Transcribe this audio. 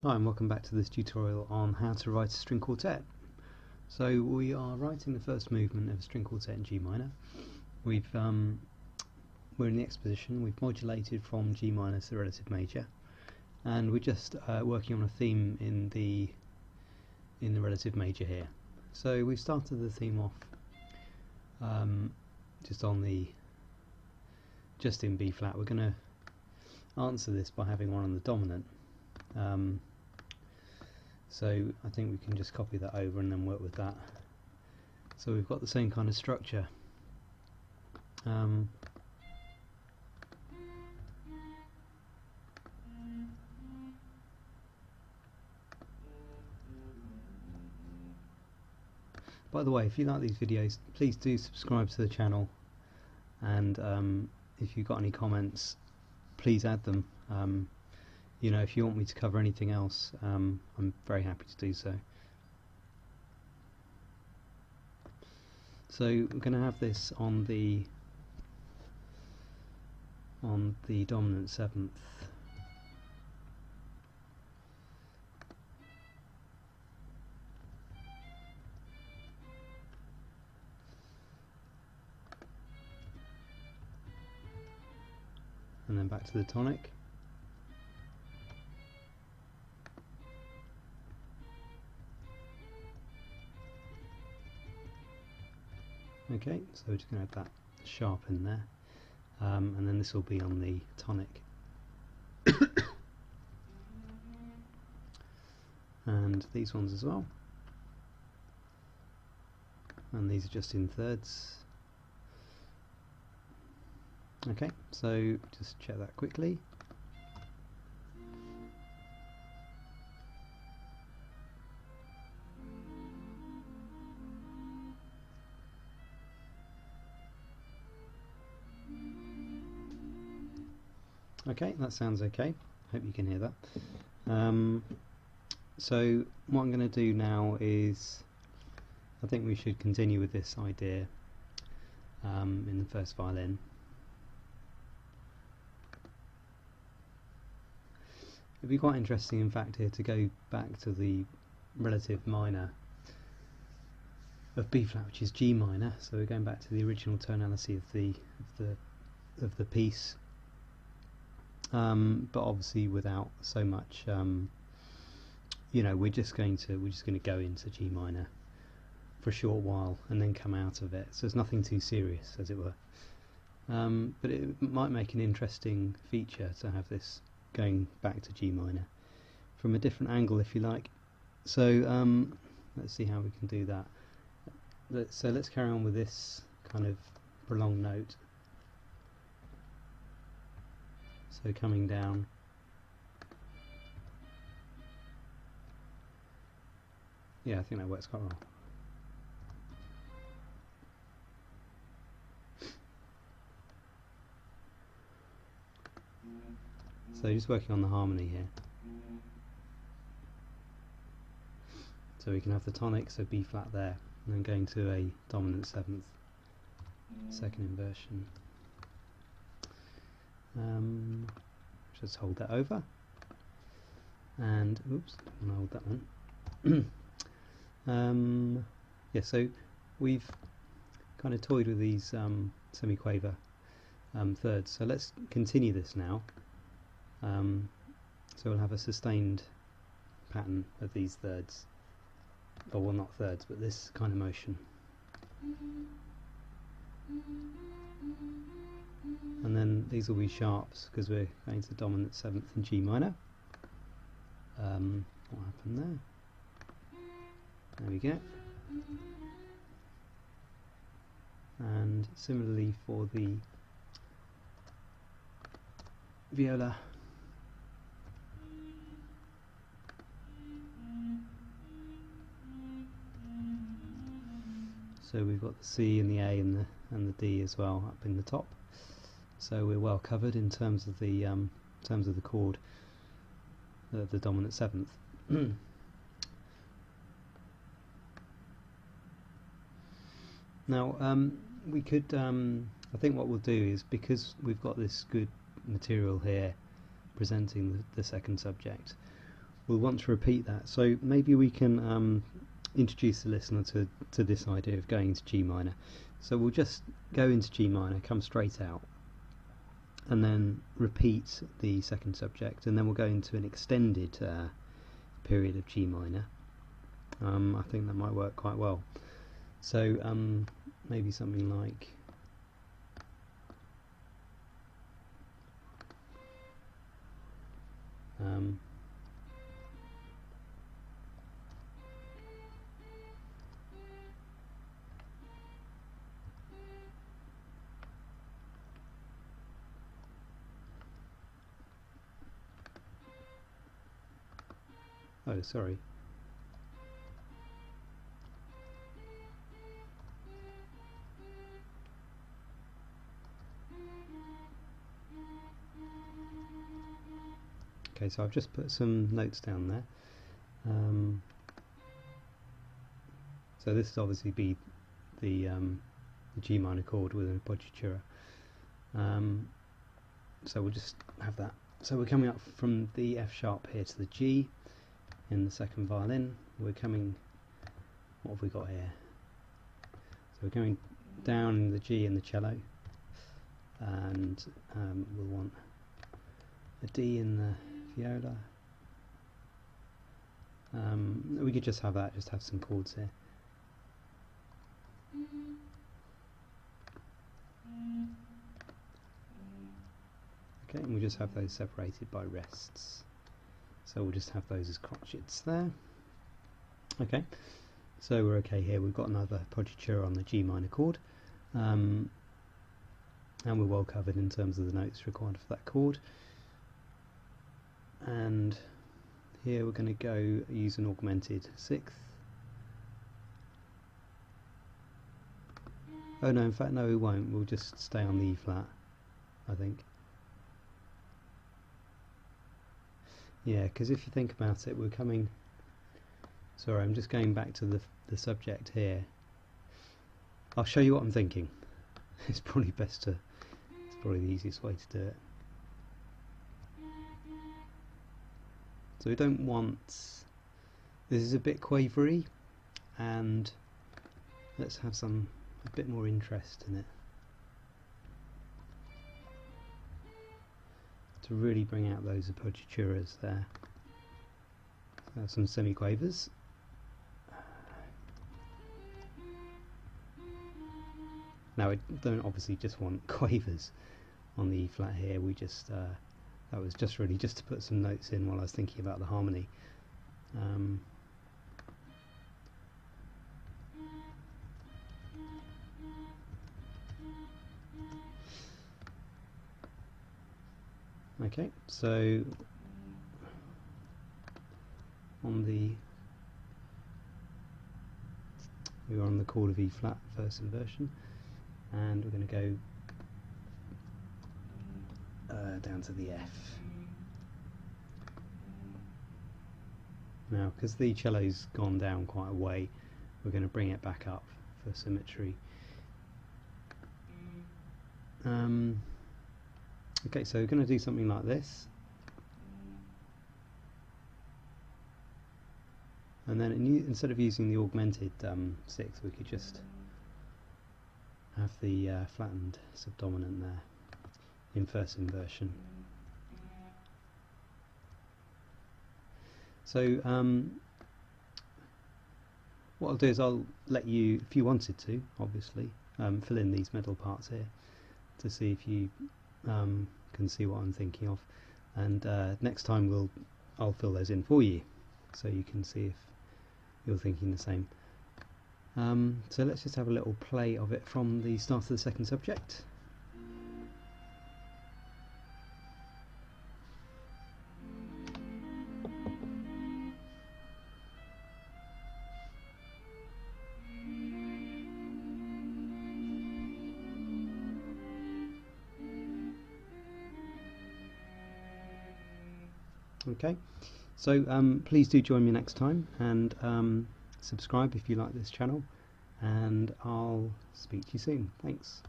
Hi and welcome back to this tutorial on how to write a string quartet. So we are writing the first movement of a string quartet in G minor. We're in the exposition. We've modulated from G minor to the relative major, and we're just working on a theme in the relative major here. So we started the theme off just in B flat. We're going to answer this by having one on the dominant. So I think we can just copy that over and then work with that. So we've got the same kind of structure. By the way, if you like these videos, please do subscribe to the channel, and if you've got any comments, please add them. You know, if you want me to cover anything else, I'm very happy to do so. So we're going to have this on the dominant seventh. And then back to the tonic. Okay, so we're just going to have that sharp in there, and then this will be on the tonic. And these ones as well. And these are just in thirds. Okay, so just check that quickly. Okay, that sounds okay. Hope you can hear that. So what I'm going to do now is, I think we should continue with this idea in the first violin. It'd be quite interesting, in fact, here to go back to the relative minor of B flat, which is G minor. So we're going back to the original tonality of the piece. But obviously without so much, you know, we're just going to go into G minor for a short while and then come out of it. So it's nothing too serious, as it were. But it might make an interesting feature to have this going back to G minor from a different angle, if you like. So let's see how we can do that. So let's carry on with this kind of prolonged note. So coming down, yeah, I think that works quite well. So just working on the harmony here. So we can have the tonic, so B flat there, and then going to a dominant seventh, second inversion. Just hold that over, and oops, I'm gonna hold that one. Yeah, so we've kind of toyed with these semiquaver thirds. So let's continue this now. So we'll have a sustained pattern of these thirds, or well, not thirds, but this kind of motion. And then these will be sharps because we're going to the dominant seventh in G minor. What happened there? There we go. And similarly for the viola. So we've got the C and the A and the D as well up in the top. So we're well covered in terms of the chord, the dominant seventh. Now we could, I think what we'll do is, because we've got this good material here presenting the second subject, we'll want to repeat that. So maybe we can introduce the listener to this idea of going into G minor. So we'll just go into G minor, come straight out, and then repeat the second subject, and then we'll go into an extended period of G minor. I think that might work quite well. So maybe something like oh, sorry. Okay, so I've just put some notes down there. So this is obviously be the G minor chord with an appoggiatura. So we'll just have that. So we're coming up from the F sharp here to the G in the second violin. We're coming, what have we got here? So we're going down in the G in the cello, and we'll want a D in the viola. We could just have that, just have some chords here. Okay, and we'll just have those separated by rests. So we'll just have those as crotchets there. Okay, so we're okay here. We've got another appoggiatura on the G minor chord, and we're well covered in terms of the notes required for that chord. And here we're going to go use an augmented sixth. Oh no, in fact no, we won't. We'll just stay on the E flat, I think. Yeah, because if you think about it, we're coming... Sorry, I'm just going back to the subject here. I'll show you what I'm thinking. It's probably best to... It's probably the easiest way to do it. So we don't want... This is a bit quavery, and let's have a bit more interest in it. To really bring out those appoggiaturas there. So some semi-quavers. Now we don't obviously just want quavers on the E flat here, we just that was just really just to put some notes in while I was thinking about the harmony. Okay, so we're on the chord of E flat first inversion, and we're going to go down to the F. Now, because the cello's gone down quite a way, we're going to bring it back up for symmetry. Okay, so we're going to do something like this, and then instead of using the augmented sixth, we could just have the flattened subdominant there in first inversion. So what I'll do is I'll let you, if you wanted to, obviously, fill in these middle parts here to see if you can see what I'm thinking of, and next time I'll fill those in for you so you can see if you're thinking the same. So let's just have a little play of it from the start of the second subject. Okay, so please do join me next time, and subscribe if you like this channel, and I'll speak to you soon. Thanks.